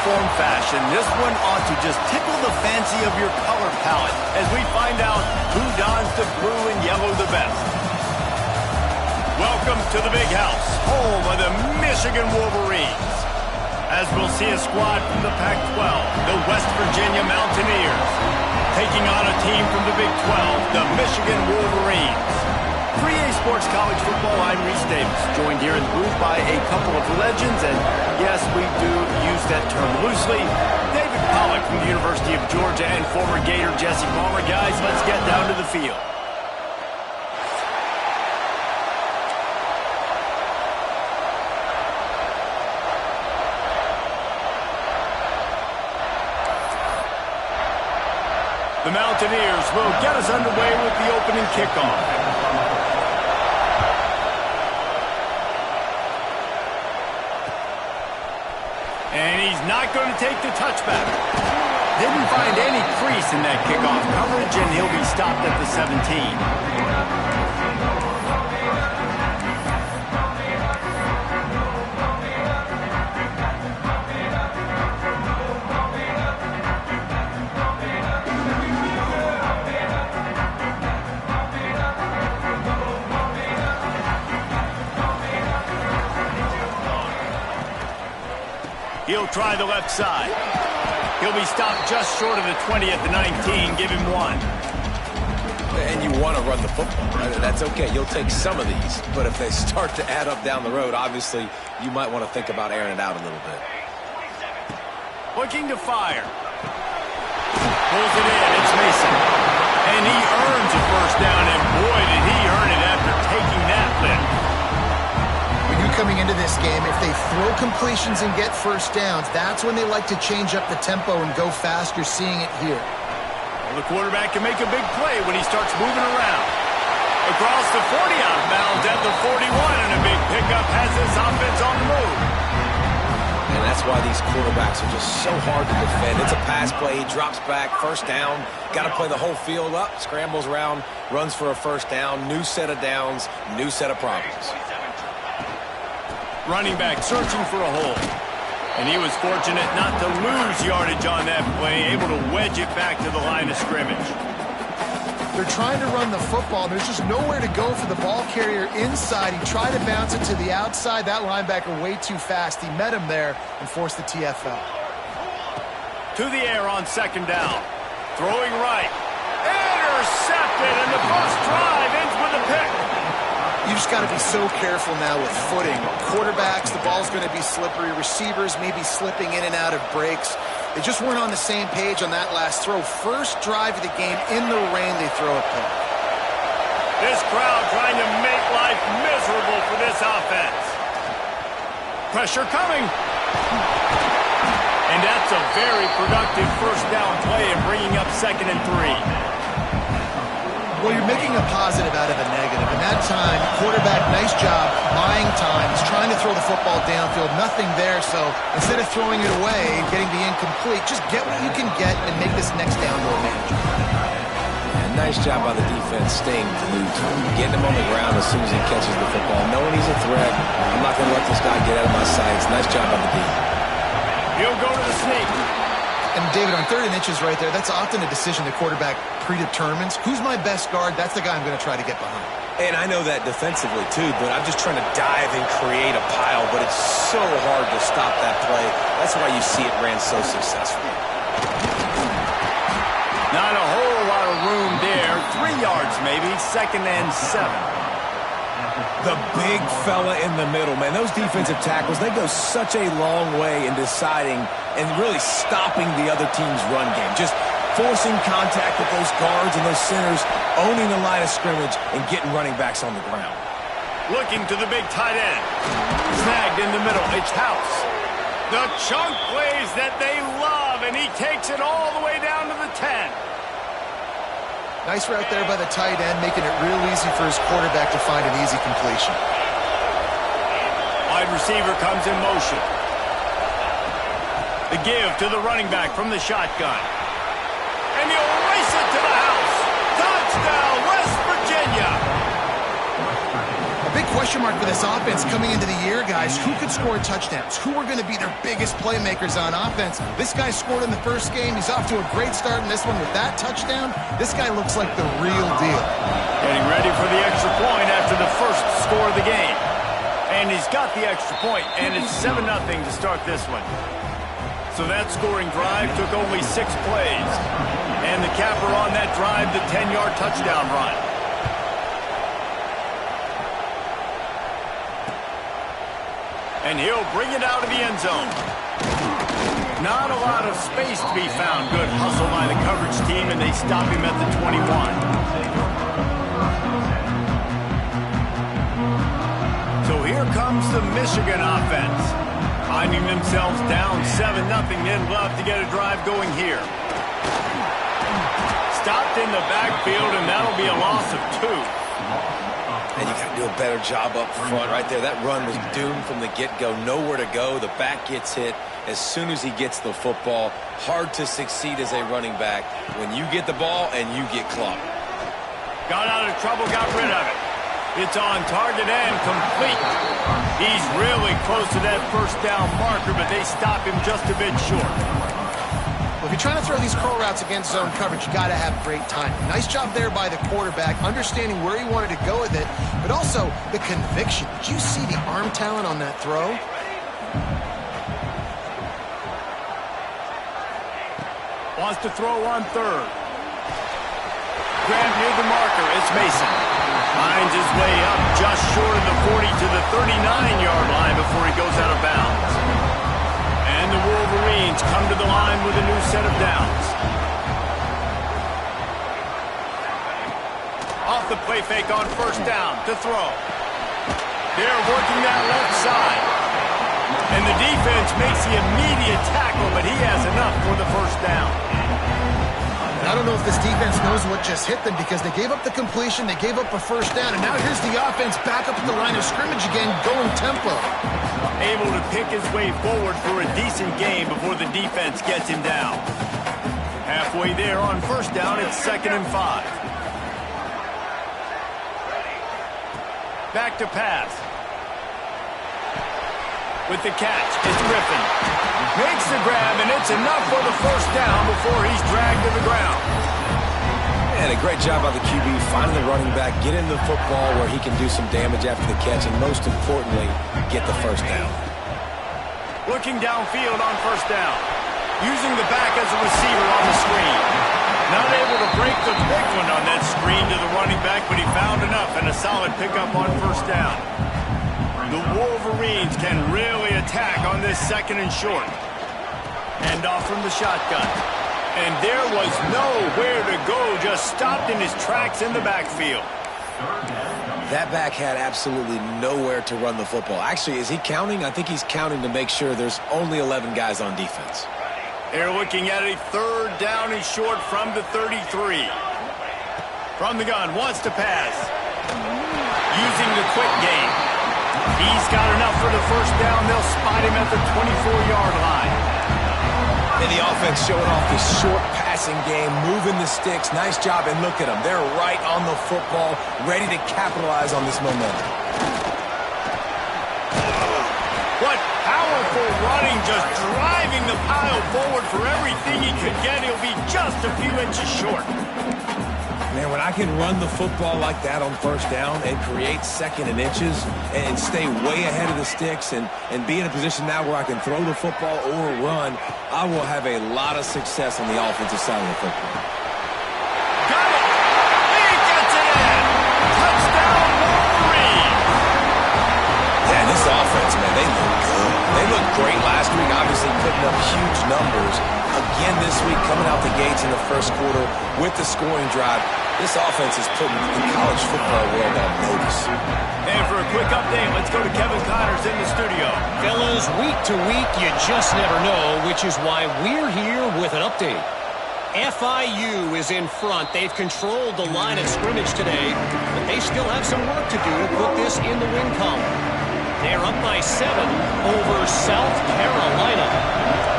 uniform fashion, this one ought to just tickle the fancy of your color palette as we find out who dons the blue and yellow the best. Welcome to the Big House, home of the Michigan Wolverines. As we'll see a squad from the Pac-12, the West Virginia Mountaineers, taking on a team from the Big 12, the Michigan Wolverines. For EA Sports College Football, I'm Reese Davis, joined here in the booth by a couple of legends, and yes, we do use that term loosely. David Pollack from the University of Georgia and former Gator Jesse Palmer. Guys, let's get down to the field. The Mountaineers will get us underway with the opening kickoff. And he's not going to take the touchback. Didn't find any crease in that kickoff coverage, and he'll be stopped at the 17. He'll try the left side. He'll be stopped just short of the 20 at the 19. Give him one. And you want to run the football, right? That's okay. You'll take some of these. But if they start to add up down the road, obviously, you might want to think about airing it out a little bit. Looking to fire. Pulls it in. It's Mason. And he earns a first down, and boy, did he earn it after taking that lift. Coming into this game, if they throw completions and get first downs, that's when they like to change up the tempo and go fast. You're seeing it here. Well, the quarterback can make a big play when he starts moving around. Across the 40 out of bounds at the 41, and a big pickup has this offense on the move. And that's why these quarterbacks are just so hard to defend. It's a pass play, he drops back, first down, got to play the whole field up, scrambles around, runs for a first down, new set of downs, new set of problems. Running back searching for a hole. And he was fortunate not to lose yardage on that play, able to wedge it back to the line of scrimmage. They're trying to run the football. There's just nowhere to go for the ball carrier inside. He tried to bounce it to the outside. That linebacker way too fast. He met him there and forced the TFL. To the air on second down. Throwing right. Intercepted, and the first drive ends with a pick. You just got to be so careful now with footing. Quarterbacks, the ball's going to be slippery. Receivers may be slipping in and out of breaks. They just weren't on the same page on that last throw. First drive of the game, in the rain, they throw a pick. This crowd trying to make life miserable for this offense. Pressure coming. And that's a very productive first down play and bringing up 2nd and 3. Well, you're making a positive out of a negative. And that time, quarterback, nice job, buying time. He's trying to throw the football downfield. Nothing there, so instead of throwing it away and getting the incomplete, just get what you can get and make this next down more manageable. Yeah, nice job by the defense staying glued to him. Getting him on the ground as soon as he catches the football. Knowing he's a threat. I'm not going to let this guy get out of my sights. Nice job by the D. He'll go to the sneak. And David, on 3rd and inches right there, that's often a decision the quarterback predetermines. Who's my best guard? That's the guy I'm going to try to get behind. And I know that defensively, too, but I'm just trying to dive and create a pile, but it's so hard to stop that play. That's why you see it ran so successfully. Not a whole lot of room there. 3 yards maybe, 2nd and 7. The big fella in the middle, man. Those defensive tackles, they go such a long way in deciding and really stopping the other team's run game. Just forcing contact with those guards and those centers, owning the line of scrimmage, and getting running backs on the ground. Looking to the big tight end. Snagged in the middle. It's House. The chunk plays that they love, and he takes it all the way down to the 10. Nice route there by the tight end, making it real easy for his quarterback to find an easy completion. Wide receiver comes in motion. The give to the running back from the shotgun. And he'll race it to the house. Touchdown, West Virginia. question mark for this offense coming into the year, guys. Who could score touchdowns? Who are going to be their biggest playmakers on offense? This guy scored in the first game. He's off to a great start in this one with that touchdown. This guy looks like the real deal. Getting ready for the extra point after the first score of the game. And he's got the extra point, and it's 7-0 to start this one. So that scoring drive took only 6 plays. And the capper on that drive, the 10-yard touchdown run. And he'll bring it out of the end zone. Not a lot of space to be found. Good hustle by the coverage team, and they stop him at the 21. So here comes the Michigan offense. Finding themselves down 7-0, they'd love to get a drive going here. Stopped in the backfield, and that'll be a loss of 2. And you got to do a better job up front right there. That run was doomed from the get-go. Nowhere to go. The back gets hit as soon as he gets the football. Hard to succeed as a running back when you get the ball and you get clocked. Got out of trouble, got rid of it. It's on target and complete. He's really close to that first down marker, but they stop him just a bit short. Well, if you're trying to throw these curl routes against zone coverage, you got to have great timing. Nice job there by the quarterback, understanding where he wanted to go with it, but also the conviction. Did you see the arm talent on that throw? Wants to throw on third. Grab near the marker. It's Mason. Finds his way up just short of the 40 to the 39-yard line before he goes out of bounds. And the Wolverines come to the line with a new set of downs. Off the play fake on first down to throw. They're working that left side. And the defense makes the immediate tackle, but he has enough for the first down. I don't know if this defense knows what just hit them because they gave up the completion, they gave up a first down, and now here's the offense back up at the line of scrimmage again, going tempo. Able to pick his way forward for a decent game before the defense gets him down. Halfway there on first down, it's 2nd and 5. Back to pass. With the catch, it's Griffin. Makes the grab, and it's enough for the first down before he's dragged to the ground. And a great job by the QB finding the running back, get into the football where he can do some damage after the catch, and most importantly, get the first down. Looking downfield on first down. Using the back as a receiver on the screen. Not able to break the big one on that screen to the running back, but he found enough and a solid pickup on first down. The Wolverines can really attack on this 2nd and short. Hand off from the shotgun. And there was nowhere to go, just stopped in his tracks in the backfield. That back had absolutely nowhere to run the football. Actually, is he counting? I think he's counting to make sure there's only 11 guys on defense. They're looking at a 3rd down and short from the 33. From the gun, wants to pass. Using the quick game. He's got enough for the first down. They'll spot him at the 24-yard line. And the offense showing off this short passing game, moving the sticks. Nice job, and look at them. They're right on the football, ready to capitalize on this momentum. What powerful running, just driving the pile forward for everything he could get. He'll be just a few inches short. Man, when I can run the football like that on first down and create 2nd and inches and stay way ahead of the sticks and be in a position now where I can throw the football or run, I will have a lot of success on the offensive side of the football. Got it! He gets it in! Touchdown, Wolverine! Yeah, this offense, man, they look good. They looked great last week, obviously putting up huge numbers. Again this week, coming out the gates in the first quarter with the scoring drive. This offense is putting the college football world on notice. And for a quick update, let's go to Kevin Connors in the studio. Fellas, week to week, you just never know, which is why we're here with an update. FIU is in front. They've controlled the line of scrimmage today, but they still have some work to do to put this in the win column. They're up by 7 over South Carolina.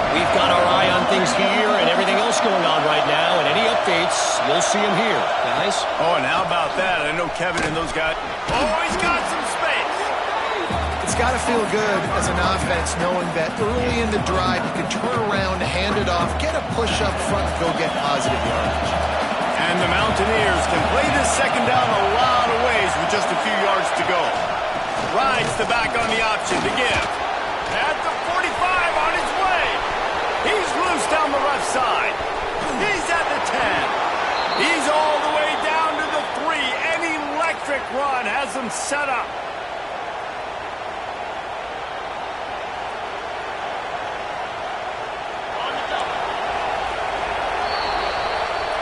We've got our eye on things here and everything else going on right now, and any updates, we'll see them here. Guys? Oh, and how about that? I know Kevin and those guys. Oh, he's got some space. got to feel good as an offense knowing that early in the drive you can turn around, hand it off, get a push up front, and go get positive yardage. And the Mountaineers can play this second down a lot of ways with just a few yards to go. Rides the back on the option to give. At the 45 on his way. He's loose down the left side. He's at the 10. He's all the way down to the 3. An electric run has them set up.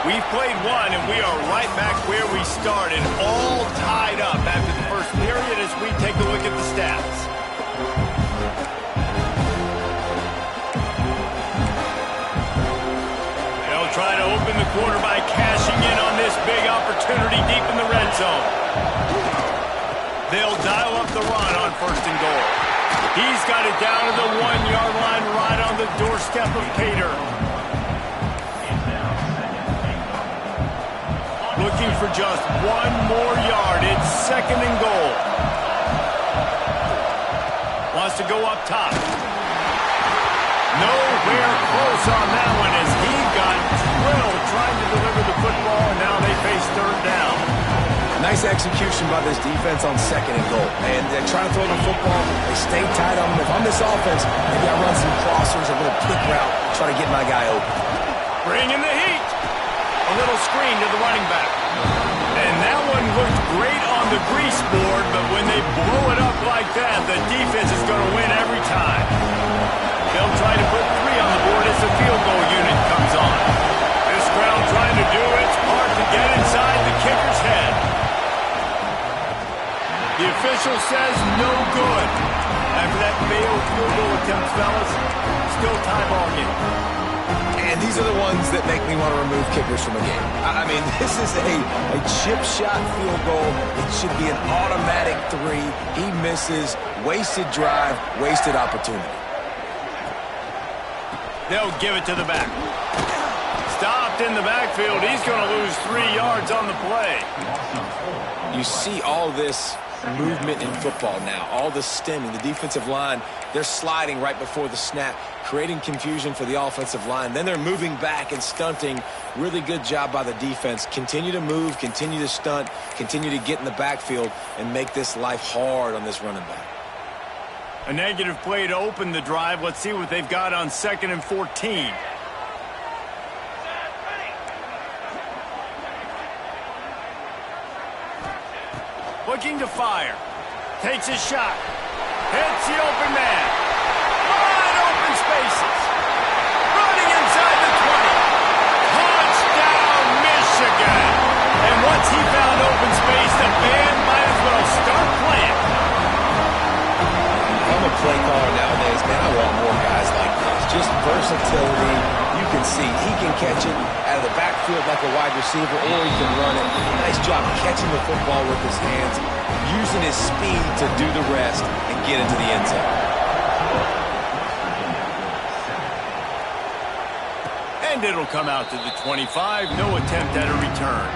We've played one, and we are right back where we started, all tied up after the first period as we take a look at the stats. They'll try to open the quarter by cashing in on this big opportunity deep in the red zone. They'll dial up the run on first and goal. He's got it down to the 1-yard line right on the doorstep of Pater. Looking for just one more yard. It's second and goal. Wants to go up top. Nowhere close on that one as he got drilled trying to deliver the football, and now they face third down. Nice execution by this defense on second and goal. And they're trying to throw the football. They stay tight on them. If I'm this offense, maybe I run some crossers, a little quick route, try to get my guy open. Bring in the heat. A little screen to the running back. And that one looked great on the grease board, but when they blow it up like that, the defense is going to win every time. They'll try to put 3 on the board as the field goal unit comes on. This crowd trying to do its part to get inside the kicker's head. The official says no good. After that failed field goal attempt, fellas, still tie ball game. And these are the ones that make me want to remove kickers from a game. I mean, this is a chip shot field goal. It should be an automatic 3. He misses. Wasted drive, wasted opportunity. They'll give it to the back. Stopped in the backfield. He's going to lose 3 yards on the play. You see all this movement in football now, all the stemming, the defensive line, they're sliding right before the snap, creating confusion for the offensive line. Then they're moving back and stunting. Really good job by the defense. Continue to move, continue to stunt, continue to get in the backfield and make this life hard on this running back. A negative play to open the drive. Let's see what they've got on 2nd and 14. Looking to fire. Takes a shot. Hits the open man. Wide open spaces. Running inside the 20. Touchdown, Michigan. And once he found open space, the band might as well start playing. I'm a play caller nowadays, man. I want more guys like this. Just versatility. You can see he can catch it out of the backfield like a wide receiver, or he can run it. Nice job catching the football with his hands, using his speed to do the rest and get into the end zone. And it'll come out to the 25. No attempt at a return.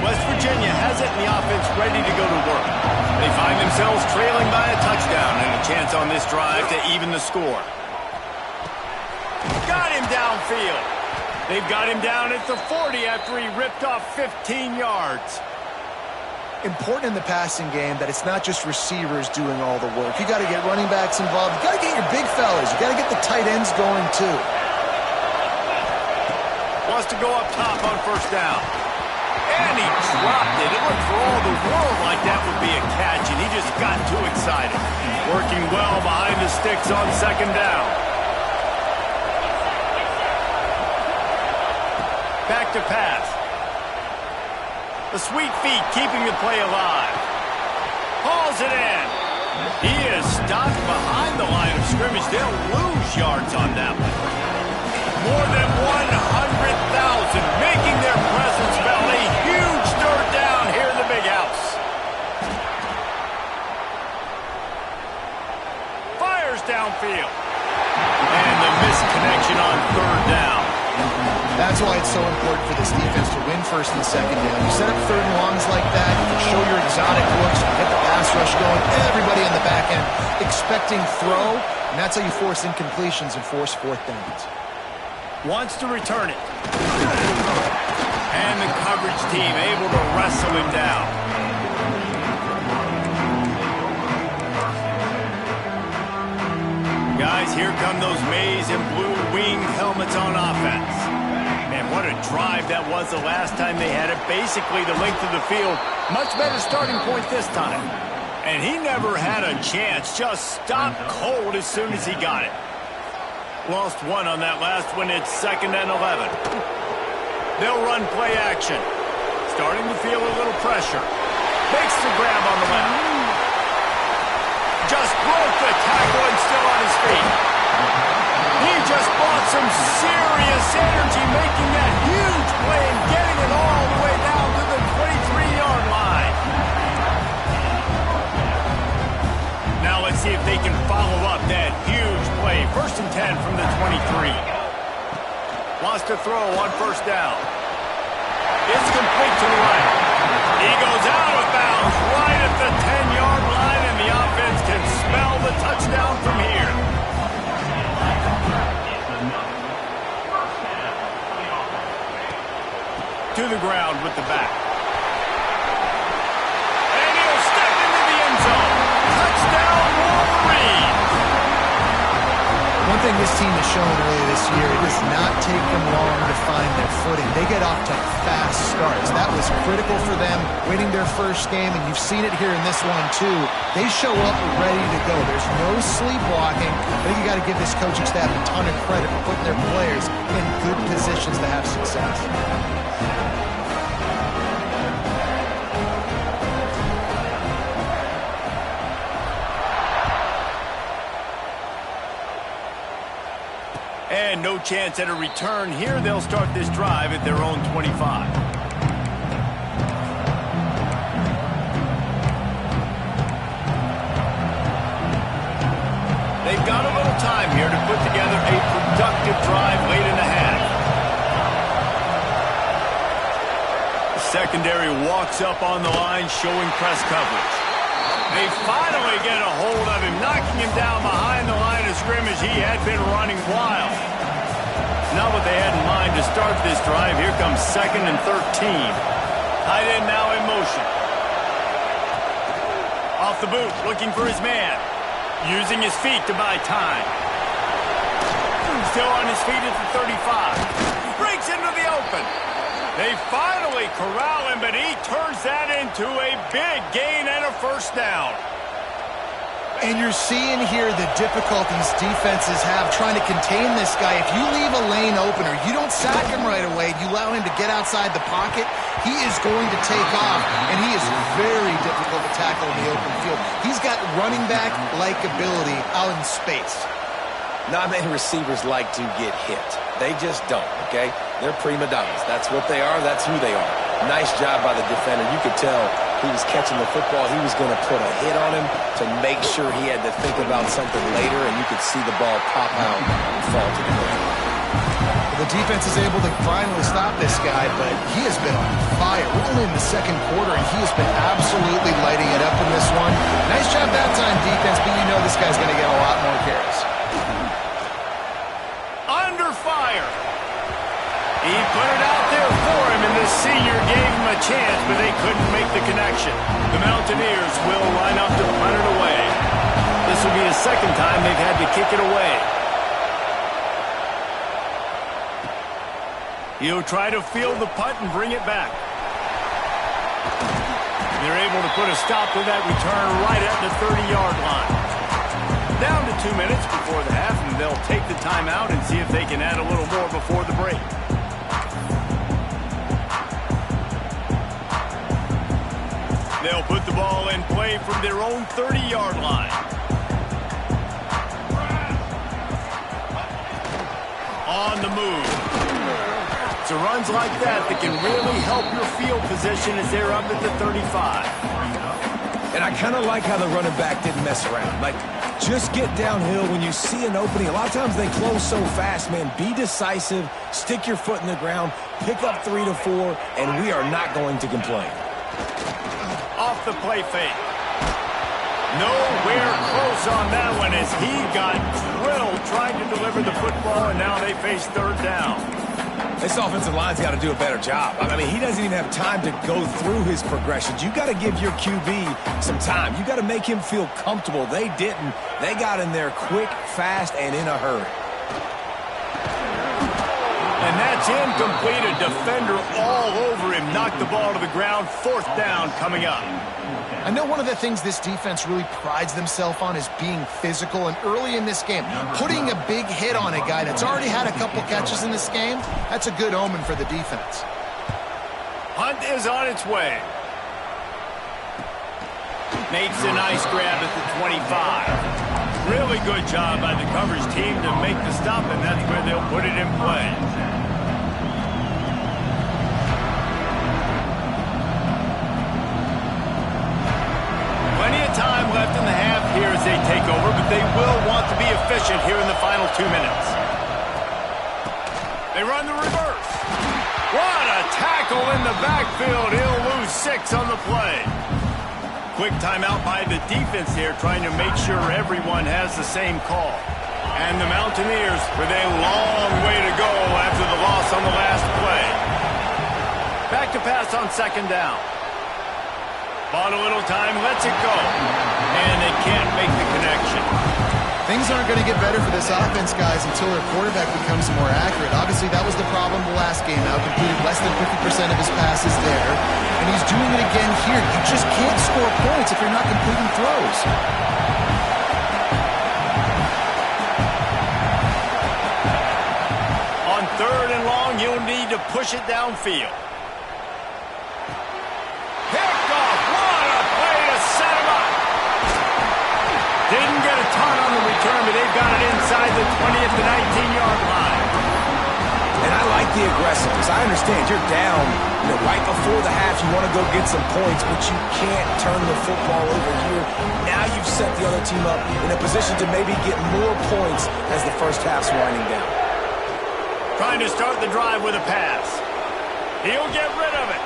West Virginia has it in the offense ready to go to work. They find themselves trailing by a touchdown and a chance on this drive to even the score. Got him downfield. They've got him down at the 40 after he ripped off 15 yards. Important in the passing game that it's not just receivers doing all the work. You got to get running backs involved. You got to get your big fellas. You got to get the tight ends going too. Wants to go up top on first down. And he dropped it. It looked for all the world like that would be a catch, and he just got too excited. Working well behind the sticks on second down. Back to pass. The sweet feet keeping the play alive. Hauls it in. He is stopped behind the line of scrimmage. They'll lose yards on that one. More than 100,000 making their presence felt. A huge third down here in the big house. Fires downfield. And the missed connection on third down. That's why it's so important for this defense to win first and second down. You set up third and longs like that, you can show your exotic looks, you get the pass rush going, everybody on the back end expecting throw, and that's how you force incompletions and force fourth downs. Wants to return it. And the coverage team able to wrestle him down. Guys, here come those maize and blue wing helmets on offense. Man, what a drive that was the last time they had it. Basically the length of the field. Much better starting point this time. And he never had a chance. Just stopped cold as soon as he got it. Lost one on that last one. It's 2nd and 11. They'll run play action. Starting to feel a little pressure. Makes the grab on the left. Just broke the tackle and still on his feet. He just brought some serious energy, making that huge play and getting it all the way down to the 23-yard line. Now let's see if they can follow up that huge play. 1st and 10 from the 23. Wants to throw on 1st down. It's complete to the right. He goes out of bounds right at the 10-yard line, and the offense can smell the touchdown from here. To the ground with the back. And he'll step into the end zone. Touchdown, Wolverine! One thing this team has shown earlier this year, it does not take them long to find their footing. They get off to fast starts. That was critical for them, winning their first game, and you've seen it here in this one too. They show up ready to go. There's no sleepwalking. I think you got to give this coaching staff a ton of credit for putting their players in good positions to have success. And no chance at a return here. They'll start this drive at their own 25. They've got a little time here to put together a productive drive late in the half. The secondary walks up on the line, showing press coverage. They finally get a hold of him, knocking him down behind the line of scrimmage. He had been running wild. Not what they had in mind to start this drive. Here comes 2nd and 13. Tight end now in motion. Off the boot, looking for his man. Using his feet to buy time. Still on his feet at the 35. Breaks into the open. They finally corral him, but he turns that into a big gain and a 1st down. And you're seeing here the difficulties defenses have trying to contain this guy. If you leave a lane open or you don't sack him right away, you allow him to get outside the pocket, he is going to take off, and he is very difficult to tackle in the open field. He's got running back-like ability out in space. Not many receivers like to get hit. They just don't, okay? They're prima donnas. That's what they are. That's who they are. Nice job by the defender. You could tell he was catching the football. He was going to put a hit on him to make sure he had to think about something later, and you could see the ball pop out and fall to the ground. The defense is able to finally stop this guy, but he has been on fire. We're only in the 2nd quarter, and he has been absolutely lighting it up in this one. Nice job that time, defense, but you know this guy's going to get a lot more carries. Under fire. He put it out there for him, and the senior gave him a chance, but they couldn't make the connection. The Mountaineers will line up to punt it away. This will be the 2nd time they've had to kick it away. He'll try to field the punt and bring it back. They're able to put a stop to that return right at the 30-yard line. Down to 2 minutes before the half, and they'll take the timeout and see if they can add a little more before the break. They'll put the ball in play from their own 30-yard line. On the move. It's runs like that can really help your field position as they're up at the 35. And I kind of like how the running back didn't mess around. Like, Just get downhill when you see an opening. A lot of times they close so fast, man. Be decisive, stick your foot in the ground, pick up 3 to 4, and we are not going to complain. Off the play fake. Nowhere close on that one as he got drilled trying to deliver the football, and now they face third down. This offensive line's got to do a better job. I mean, he doesn't even have time to go through his progressions. You got to give your QB some time. You got to make him feel comfortable. They didn't. They got in there quick, fast, and in a hurry. And that's incomplete. A defender all over him. Knocked the ball to the ground. Fourth down coming up. I know one of the things this defense really prides themselves on is being physical, and early in this game, putting a big hit on a guy that's already had a couple catches in this game, that's a good omen for the defense. Hunt is on its way. Makes a nice grab at the 25. Really good job by the coverage team to make the stop, and that's where they'll put it in play. Plenty of time left in the half here as they take over, but they will want to be efficient here in the final 2 minutes. They run the reverse. What a tackle in the backfield. He'll lose 6 on the play. Quick timeout by the defense here, trying to make sure everyone has the same call. And the Mountaineers with a long way to go after the loss on the last play. Back to pass on second down. Bought a little time, lets it go. And they can't make the connection. Things aren't going to get better for this offense, guys, until their quarterback becomes more accurate. Obviously, that was the problem the last game out. Completed less than 50% of his passes there. And he's doing it again here. You just can't score points if you're not completing throws. On third and long, you'll need to push it downfield. Didn't get a ton on the return, but they've got it inside the 20 at the 19-yard line. And I like the aggressiveness. I understand you're down, right before the half. You want to go get some points, but you can't turn the football over here. Now you've set the other team up in a position to maybe get more points as the first half's winding down. Trying to start the drive with a pass. He'll get rid of it.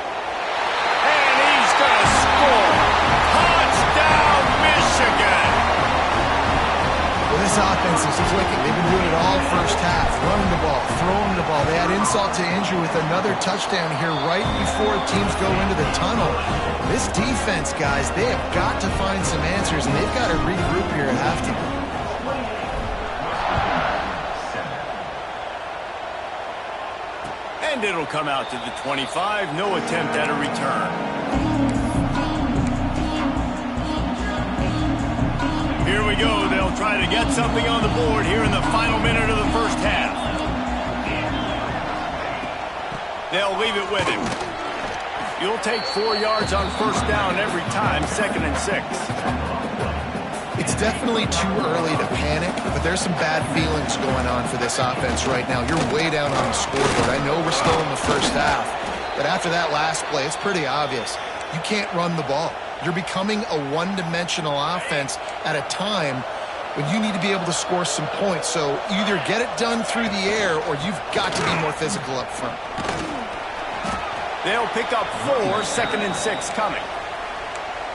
And he's going to score. Touchdown, Michigan. Well, this offense is clicking. They've been doing it all first half. Running the ball, throwing the ball. They had insult to injury with another touchdown here right before teams go into the tunnel. This defense, guys, they have got to find some answers, and they've got to regroup here at halftime. And it'll come out to the 25. No attempt at a return. Here we go. They'll try to get something on the board here in the final minute of the first half. They'll leave it with him. You'll take 4 yards on first down every time, 2nd and 6. It's definitely too early to panic, but there's some bad feelings going on for this offense right now. You're way down on the scoreboard. I know we're still in the first half, but after that last play, it's pretty obvious. You can't run the ball. You're becoming a one-dimensional offense at a time when you need to be able to score some points. So either get it done through the air or you've got to be more physical up front. They'll pick up 4, 2nd and 6 coming.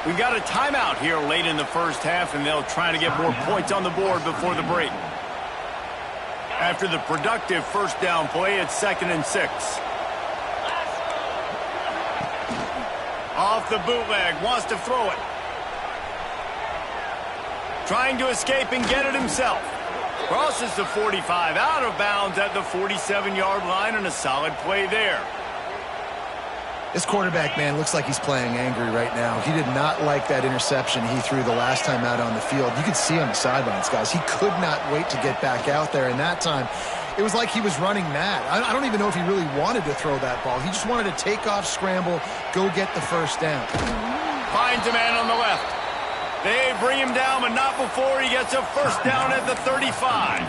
We've got a timeout here late in the first half, and they'll try to get more points on the board before the break. After the productive first down play, it's 2nd and 6. Off the bootleg, wants to throw it. Trying to escape and get it himself. Crosses the 45, out of bounds at the 47-yard line, and a solid play there. This quarterback, man, looks like he's playing angry right now. He did not like that interception he threw the last time out on the field. You could see on the sidelines, guys. He could not wait to get back out there, and that time it was like he was running mad. I don't even know if he really wanted to throw that ball. He just wanted to take off, scramble, go get the first down. Finds a man on the left. They bring him down, but not before he gets a first down at the 35.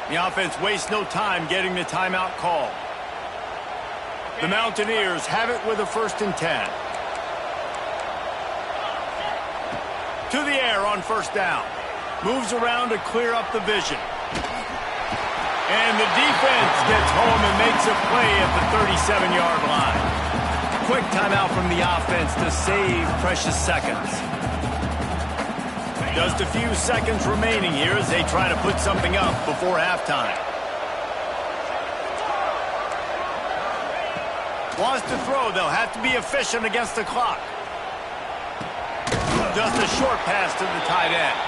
The offense wastes no time getting the timeout call. The Mountaineers have it with a 1st and 10. To the air on first down. Moves around to clear up the vision. And the defense gets home and makes a play at the 37-yard line. Quick timeout from the offense to save precious seconds. Just a few seconds remaining here as they try to put something up before halftime. Wants to throw. They'll have to be efficient against the clock. Just a short pass to the tight end.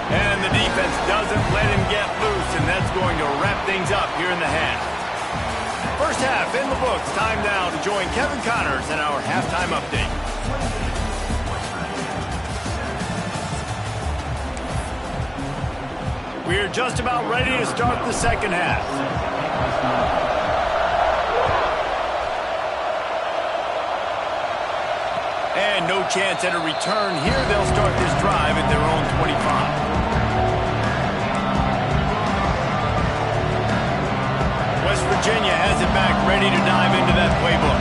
And the defense doesn't let him get loose, and that's going to wrap things up here in the half. First half in the books. Time now to join Kevin Connors in our halftime update. We're just about ready to start the second half. And no chance at a return here. They'll start this drive at their own 25. West Virginia has it back, ready to dive into that playbook.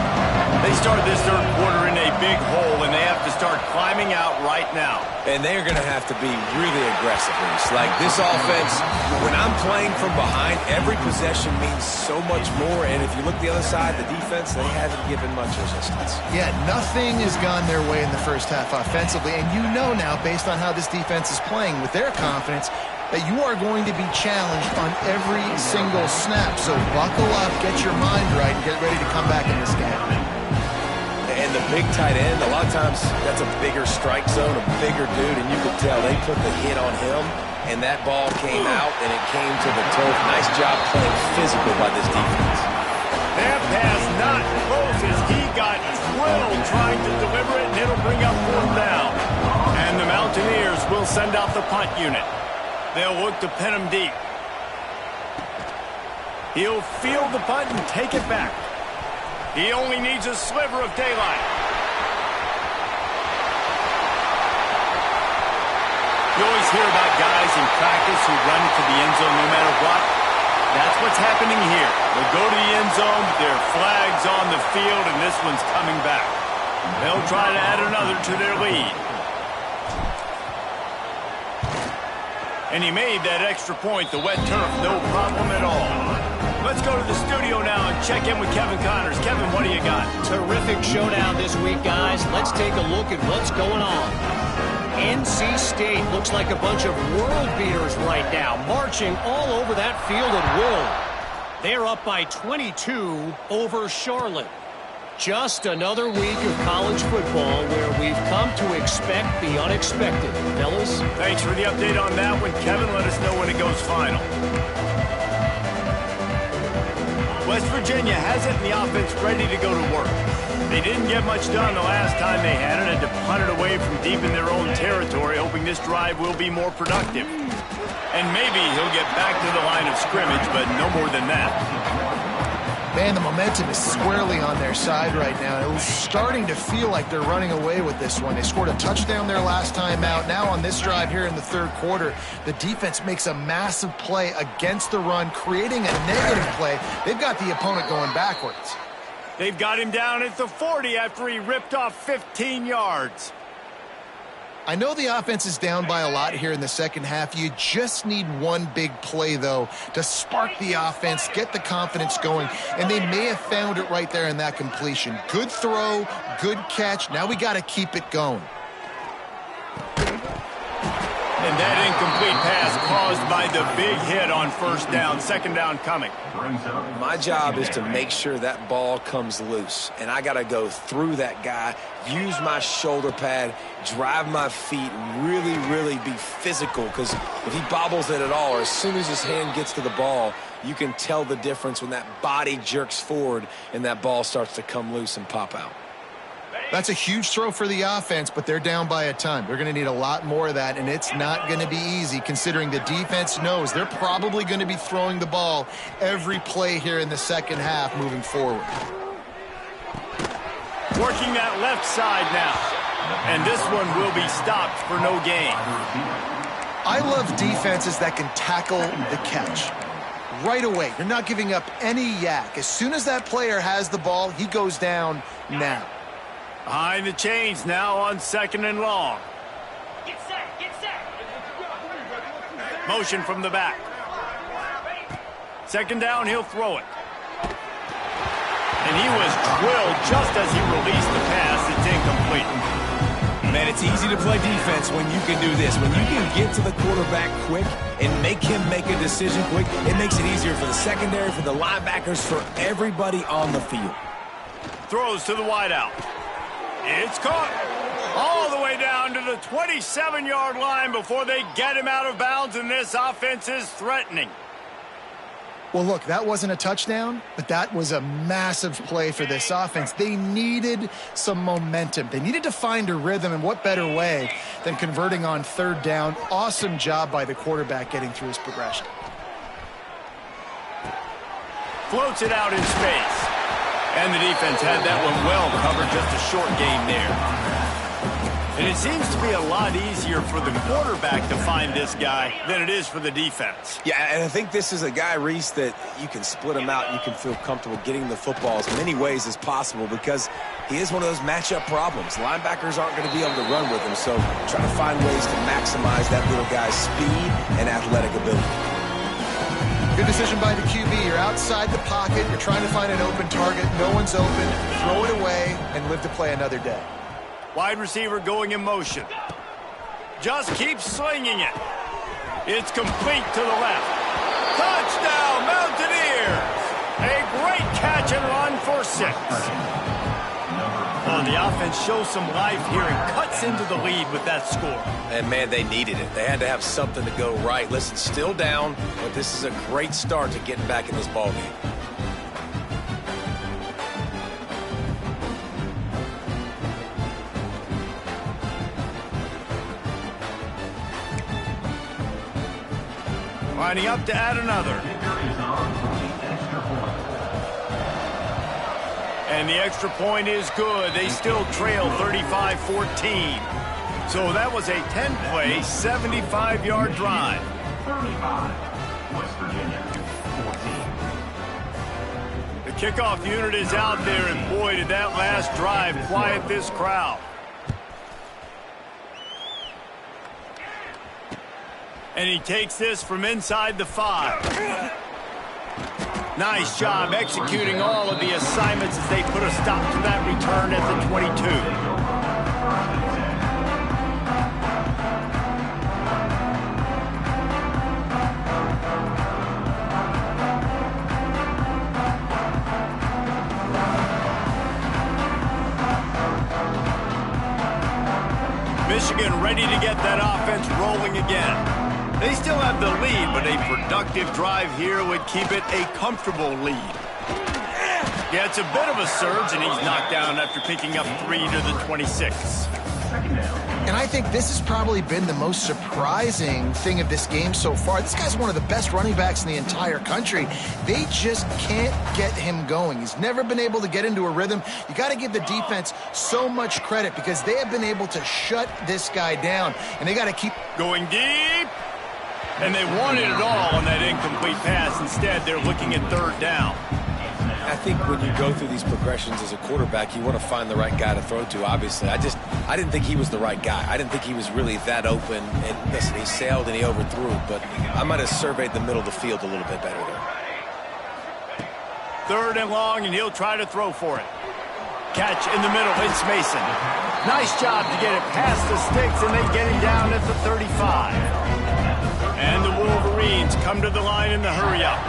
They start this third quarter in a big hole, and they have to start climbing out right now. And they're going to have to be really aggressive. Like this offense, when I'm playing from behind, every possession means so much more. And if you look the other side, the defense, they haven't given much resistance. Yeah, nothing has gone their way in the first half offensively. And you know now, based on how this defense is playing with their confidence, that you are going to be challenged on every single snap. So buckle up, get your mind right, and get ready to come back in this game. And the big tight end, a lot of times that's a bigger strike zone, a bigger dude, and you could tell they put the hit on him, and that ball came out, and it came to the turf. Nice job playing physical by this defense. That pass not close as he got drilled trying to deliver it, and it'll bring up fourth down. And the Mountaineers will send out the punt unit. They'll look to pin him deep. He'll field the punt and take it back. He only needs a sliver of daylight. You always hear about guys in practice who run to the end zone no matter what. That's what's happening here. They'll go to the end zone, but there are flags on the field, and this one's coming back. They'll try to add another to their lead. And he made that extra point, the wet turf, no problem at all. Let's go to the studio now and check in with Kevin Connors. Kevin, what do you got? Terrific showdown this week, guys. Let's take a look at what's going on. NC State looks like a bunch of world beaters right now, marching all over that field at will. They're up by 22 over Charlotte. Just another week of college football where we've come to expect the unexpected. Fellas? Thanks for the update on that one, Kevin. Let us know when it goes final. West Virginia has it, and the offense ready to go to work. They didn't get much done the last time they had it, and to punt it away from deep in their own territory, hoping this drive will be more productive. And maybe he'll get back to the line of scrimmage, but no more than that. Man, the momentum is squarely on their side right now. It was starting to feel like they're running away with this one. They scored a touchdown their last time out. Now on this drive here in the third quarter, the defense makes a massive play against the run, creating a negative play. They've got the opponent going backwards. They've got him down at the 40 after he ripped off 15 yards. I know the offense is down by a lot here in the second half. You just need one big play, though, to spark the offense, get the confidence going, and they may have found it right there in that completion. Good throw, good catch. Now we got to keep it going. And that incomplete pass caused by the big hit on first down. Second down coming. My job is to make sure that ball comes loose, and I got to go through that guy, use my shoulder pad, drive my feet, and really, really be physical, because if he bobbles it at all, or as soon as his hand gets to the ball, you can tell the difference when that body jerks forward and that ball starts to come loose and pop out. That's a huge throw for the offense, but they're down by a ton. They're going to need a lot more of that, and it's not going to be easy considering the defense knows they're probably going to be throwing the ball every play here in the second half moving forward. Working that left side now, and this one will be stopped for no gain. I love defenses that can tackle the catch. Right away, you're not giving up any yak. As soon as that player has the ball, he goes down now. Behind the chains now on second and long. Get set, get set. Motion from the back. Second down, he'll throw it. And he was drilled just as he released the pass. It's incomplete. Man, it's easy to play defense when you can do this. When you can get to the quarterback quick and make him make a decision quick, it makes it easier for the secondary, for the linebackers, for everybody on the field. Throws to the wideout. It's caught. All the way down to the 27-yard line before they get him out of bounds, and this offense is threatening. Well, look, that wasn't a touchdown, but that was a massive play for this offense. They needed some momentum. They needed to find a rhythm, and what better way than converting on third down. Awesome job by the quarterback getting through his progression. Floats it out in space. And the defense had that one well covered, just a short gain there. And it seems to be a lot easier for the quarterback to find this guy than it is for the defense. Yeah, and I think this is a guy, Reese, that you can split him out and you can feel comfortable getting the football as many ways as possible because he is one of those matchup problems. Linebackers aren't going to be able to run with him, so try to find ways to maximize that little guy's speed and athletic ability. Good decision by the QB. You're outside the pocket. You're trying to find an open target. No one's open. Throw it away and live to play another day. Wide receiver going in motion. Just keeps slinging it. It's complete to the left. Touchdown, Mountaineers! A great catch and run for 6. Oh, the offense shows some life here and cuts into the lead with that score. And, man, they needed it. They had to have something to go right. Listen, still down, but this is a great start to getting back in this ballgame. Lining up to add another. And the extra point is good. They still trail 35-14. So that was a 10-play, 75-yard drive. 35, West Virginia, 14. The kickoff unit is out there, and boy, did that last drive quiet this crowd. And he takes this from inside the 5. Nice job executing all of the assignments as they put a stop to that return at the 22. Michigan ready to get that offense rolling again. They still have the lead, but a productive drive here would keep it a comfortable lead. Yeah, it's a bit of a surge, and he's knocked down after picking up 3 to the 26. And I think this has probably been the most surprising thing of this game so far. This guy's one of the best running backs in the entire country. They just can't get him going. He's never been able to get into a rhythm. You got to give the defense so much credit because they have been able to shut this guy down, and they got to keep going deep. And they wanted it all on that incomplete pass. Instead, they're looking at third down. I think when you go through these progressions as a quarterback, you want to find the right guy to throw to, obviously. I didn't think he was the right guy. I didn't think he was really that open. And listen, he sailed and he overthrew, but I might have surveyed the middle of the field a little bit better there. Third and long, and he'll try to throw for it. Catch in the middle, it's Mason. Nice job to get it past the sticks, and they get him down at the 35. And the Wolverines come to the line in the hurry-up.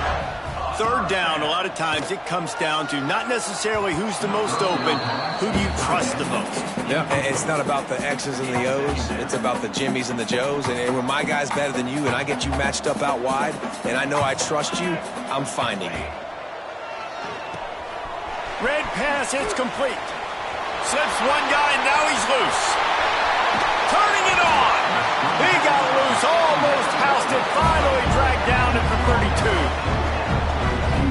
Third down, a lot of times it comes down to not necessarily who's the most open, who do you trust the most? Yeah, it's not about the X's and the O's. It's about the Jimmys and the Joes. And when my guy's better than you and I get you matched up out wide and I know I trust you, I'm finding you. Red pass, it's complete. Slips one guy, and now he's loose. Turning it on. He got loose, almost housed it, finally dragged down at the 32.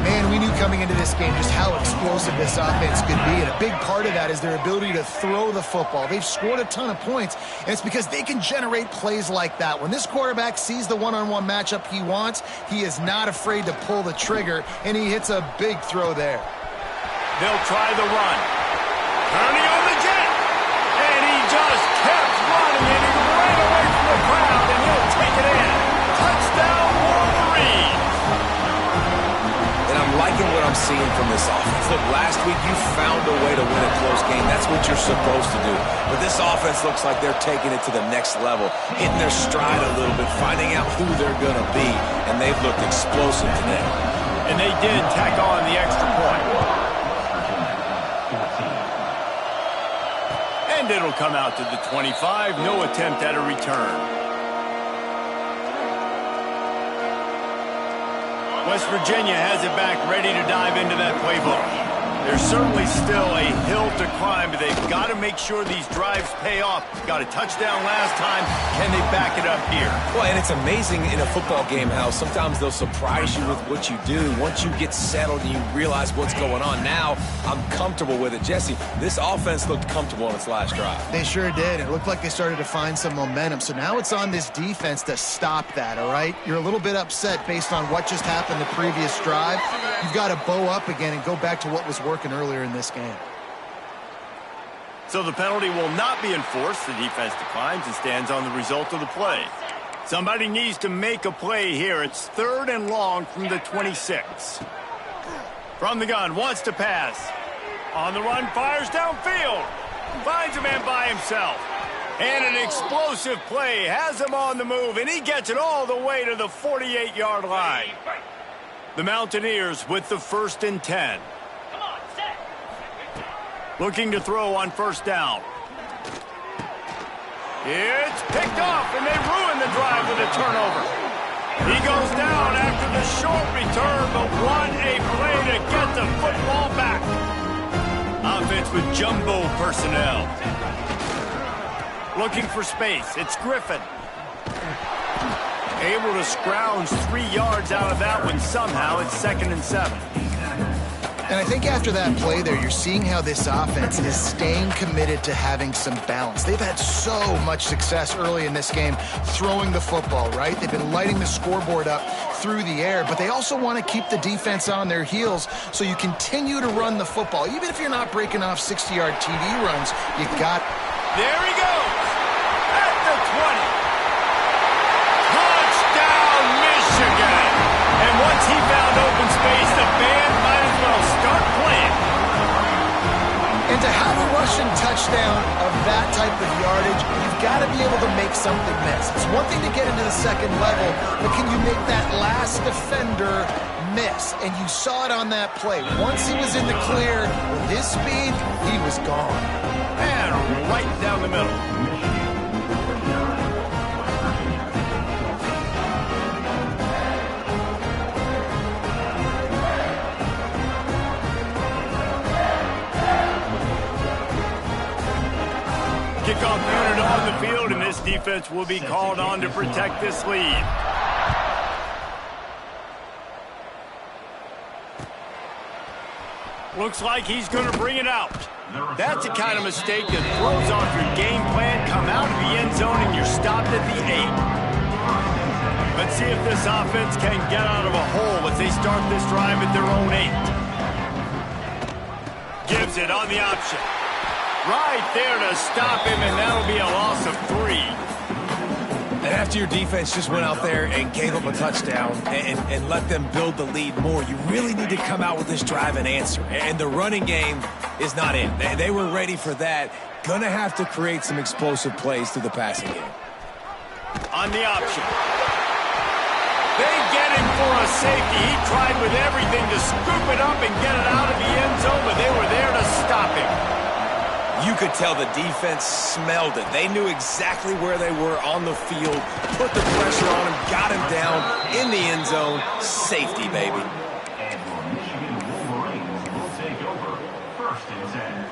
Man, we knew coming into this game just how explosive this offense could be, and a big part of that is their ability to throw the football. They've scored a ton of points, and it's because they can generate plays like that. When this quarterback sees the one-on-one matchup he wants, he is not afraid to pull the trigger, and he hits a big throw there. They'll try the run. Turning on the jet, and he just kept running, and he ran away from the crowd, and he'll take it in. Touchdown! liking what I'm seeing from this offense. Look, last week you found a way to win a close game. That's what you're supposed to do. But this offense looks like they're taking it to the next level, hitting their stride a little bit, finding out who they're going to be, and they've looked explosive today. And they did tack on the extra point. And it'll come out to the 25. No attempt at a return. West Virginia has it back, ready to dive into that playbook. There's certainly still a hill to climb, but they've got to make sure these drives pay off. Got a touchdown last time. Can they back it up here? Well, and it's amazing in a football game how sometimes they'll surprise you with what you do. Once you get settled and you realize what's going on, now I'm comfortable with it. Jesse, this offense looked comfortable on its last drive. They sure did. It looked like they started to find some momentum. So now it's on this defense to stop that, all right? You're a little bit upset based on what just happened the previous drive. You've got to bow up again and go back to what was working earlier in this game. So the penalty will not be enforced. The defense declines and stands on the result of the play. Somebody needs to make a play here. It's 3rd and long from the 26. From the gun, wants to pass. On the run, fires downfield. Finds a man by himself. And an explosive play. Has him on the move, and he gets it all the way to the 48-yard line. The Mountaineers with the 1st and 10. Looking to throw on 1st down. It's picked off, and they ruin the drive with a turnover. He goes down after the short return, but what a play to get the football back. Offense with jumbo personnel. Looking for space. It's Griffin. Able to scrounge 3 yards out of that one somehow. It's 2nd and 7. And I think after that play there, you're seeing how this offense is staying committed to having some balance. They've had so much success early in this game throwing the football, right? They've been lighting the scoreboard up through the air, but they also want to keep the defense on their heels so you continue to run the football. Even if you're not breaking off 60-yard TD runs, you got... There he goes! At the 20. Touchdown, Michigan! And once he found open space, the band might as well start playing. And to have a rushing touchdown of that type of yardage, you've got to be able to make something miss. It's one thing to get into the second level, but can you make that last defender miss? And you saw it on that play. Once he was in the clear, with his speed, he was gone. And right down the middle. Kickoff unit on the field, and this defense will be called on to protect this lead. Looks like he's going to bring it out. That's the kind of mistake that throws off your game plan. Come out of the end zone and you're stopped at the 8. Let's see if this offense can get out of a hole as they start this drive at their own 8. Gives it on the option. Right there to stop him, and that'll be a loss of 3. And after your defense just went out there and gave up a touchdown and let them build the lead more, you really need to come out with this drive and answer. And the running game is not in. They were ready for that. Gonna have to create some explosive plays through the passing game. On the option. They get him for a safety. He tried with everything to scoop it up and get it out of the end zone, but they were there to stop him. You could tell the defense smelled it. They knew exactly where they were on the field, put the pressure on him, got him down in the end zone. Safety, baby. And your Michigan Wolverines will take over 1st and 10.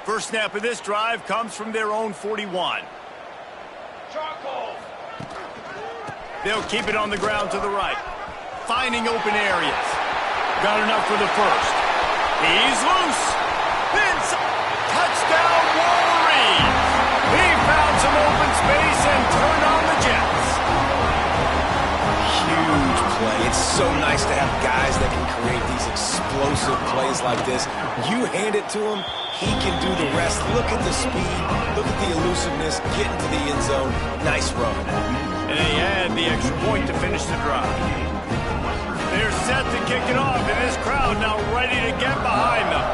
First snap of this drive comes from their own 41. They'll keep it on the ground to the right. Finding open areas. Got enough for the 1st. He's loose. Touchdown Wolverines. He found some open space and turned on the Jets. Huge play. It's so nice to have guys that can create these explosive plays like this. You hand it to them, He can do the rest. Look at the speed. Look at the elusiveness. Getting to the end zone. Nice run. And they add the extra point to finish the drive. They're set to kick it off, and this crowd now ready to get behind them.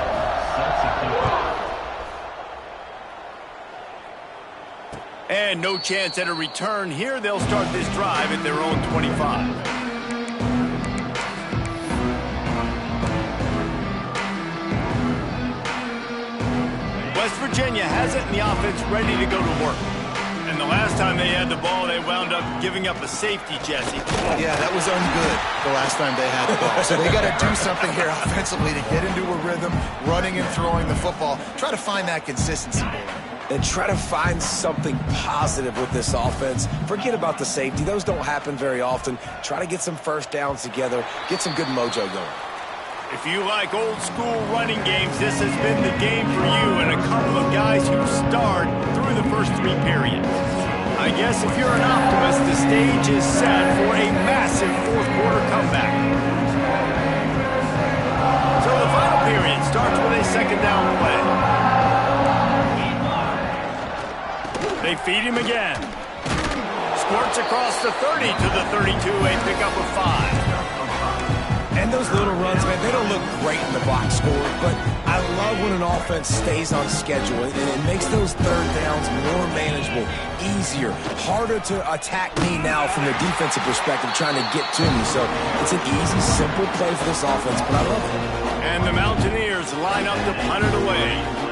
And no chance at a return here. They'll start this drive at their own 25. West Virginia has it, and the offense ready to go to work. And the last time they had the ball, they wound up giving up a safety, Jesse. Yeah, that was ungood the last time they had the ball. So they got to do something here offensively to get into a rhythm, running and throwing the football. Try to find that consistency. And try to find something positive with this offense. Forget about the safety. Those don't happen very often. Try to get some first downs together. Get some good mojo going. If you like old-school running games, this has been the game for you and a couple of guys who starred through the first 3 periods. I guess if you're an optimist, the stage is set for a massive fourth-quarter comeback. So the final period starts with a second down play. They feed him again. Squirts across the 30 to the 32, a pickup of 5. And those little runs, man, they don't look great in the box score, but I love when an offense stays on schedule and it makes those third downs more manageable, easier, harder to attack me now from the defensive perspective trying to get to me. So it's an easy, simple play for this offense, but I love it. And the Mountaineers line up to punt it away.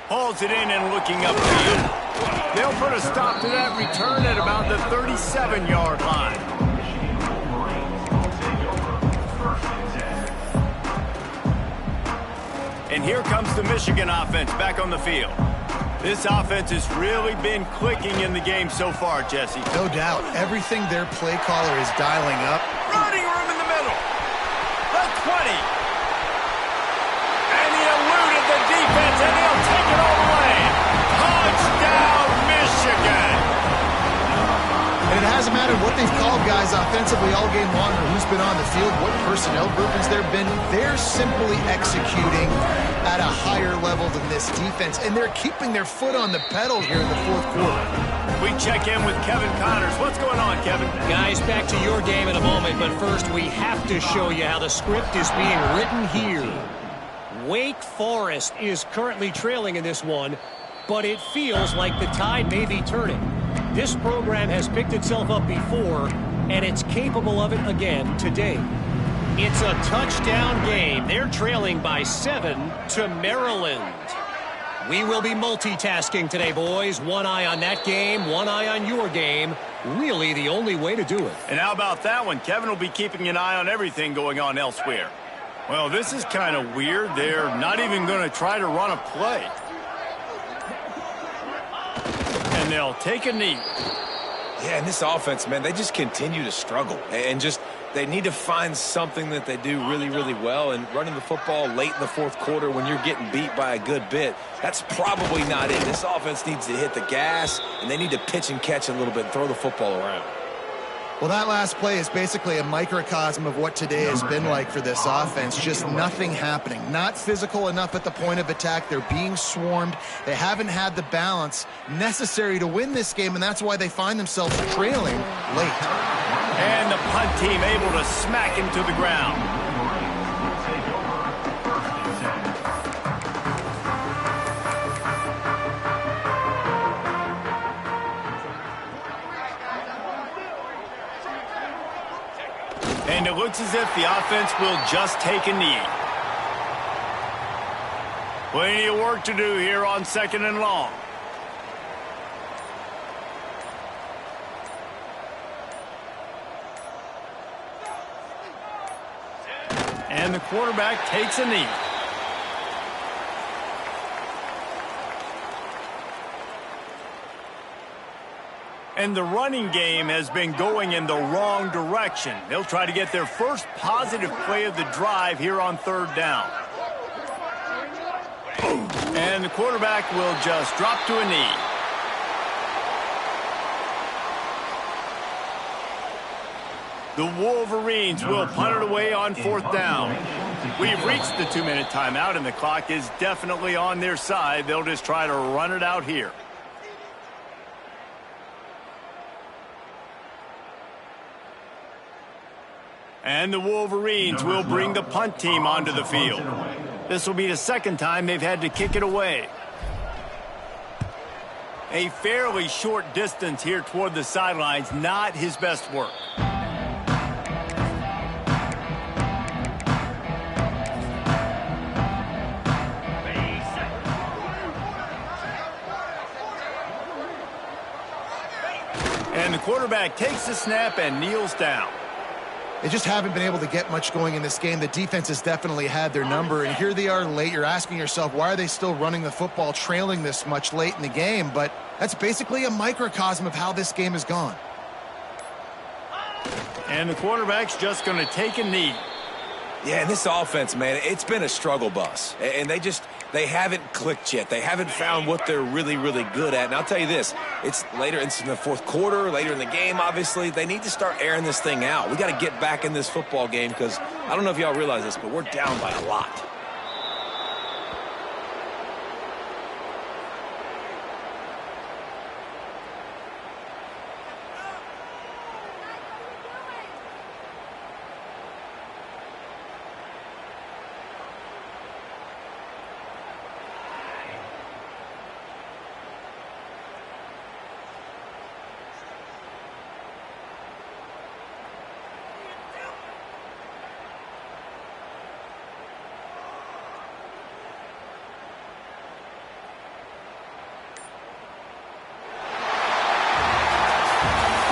Hauls it in and looking upfield. They'll put a stop to that return at about the 37-yard line. And here comes the Michigan offense back on the field. This offense has really been clicking in the game so far, Jesse. No doubt. Everything their play caller is dialing up. Running room in the middle. The 20. Defense, and he'll take it all the way. Touchdown, Michigan. And it hasn't mattered what they've called guys offensively all game long or who's been on the field, what personnel groupings there have been. They're simply executing at a higher level than this defense, and they're keeping their foot on the pedal here in the fourth quarter. We check in with Kevin Connors. What's going on, Kevin? Guys, back to your game in a moment, but first we have to show you how the script is being written here. Wake Forest is currently trailing in this one, but it feels like the tide may be turning. This program has picked itself up before, and it's capable of it again today. It's a touchdown game. They're trailing by 7 to Maryland. We will be multitasking today, boys. One eye on that game, one eye on your game. Really the only way to do it. And how about that one? Kevin will be keeping an eye on everything going on elsewhere. Well, this is kind of weird. They're not even going to try to run a play. And they'll take a knee. Yeah, and this offense, man, they just continue to struggle. And just they need to find something that they do really, really well. And running the football late in the fourth quarter when you're getting beat by a good bit, that's probably not it. This offense needs to hit the gas, and they need to pitch and catch a little bit and throw the football around. Well, that last play is basically a microcosm of what today has been like for this offense. Just nothing happening. Not physical enough at the point of attack. They're being swarmed. They haven't had the balance necessary to win this game, and that's why they find themselves trailing late. And the punt team able to smack him to the ground. And it looks as if the offense will just take a knee. Plenty of work to do here on 2nd and long. And the quarterback takes a knee. And the running game has been going in the wrong direction. They'll try to get their first positive play of the drive here on 3rd down. And the quarterback will just drop to a knee. The Wolverines will punt it away on 4th down. We've reached the 2-minute timeout, and the clock is definitely on their side. They'll just try to run it out here. And the Wolverines will bring the punt team onto the field. This will be the second time they've had to kick it away. A fairly short distance here toward the sidelines, not his best work. And the quarterback takes the snap and kneels down. They just haven't been able to get much going in this game. The defense has definitely had their number, and here they are late. You're asking yourself, why are they still running the football, trailing this much late in the game? But that's basically a microcosm of how this game has gone. And the quarterback's just going to take a knee. Yeah, and this offense, man, it's been a struggle bus. And they haven't clicked yet. They haven't found what they're really, really good at. And I'll tell you this, it's later in the fourth quarter, later in the game, obviously. They need to start airing this thing out. We got to get back in this football game because I don't know if y'all realize this, but we're down by a lot.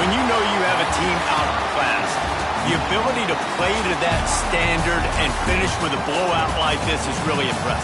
When you know you have a team outclassed, the ability to play to that standard and finish with a blowout like this is really impressive.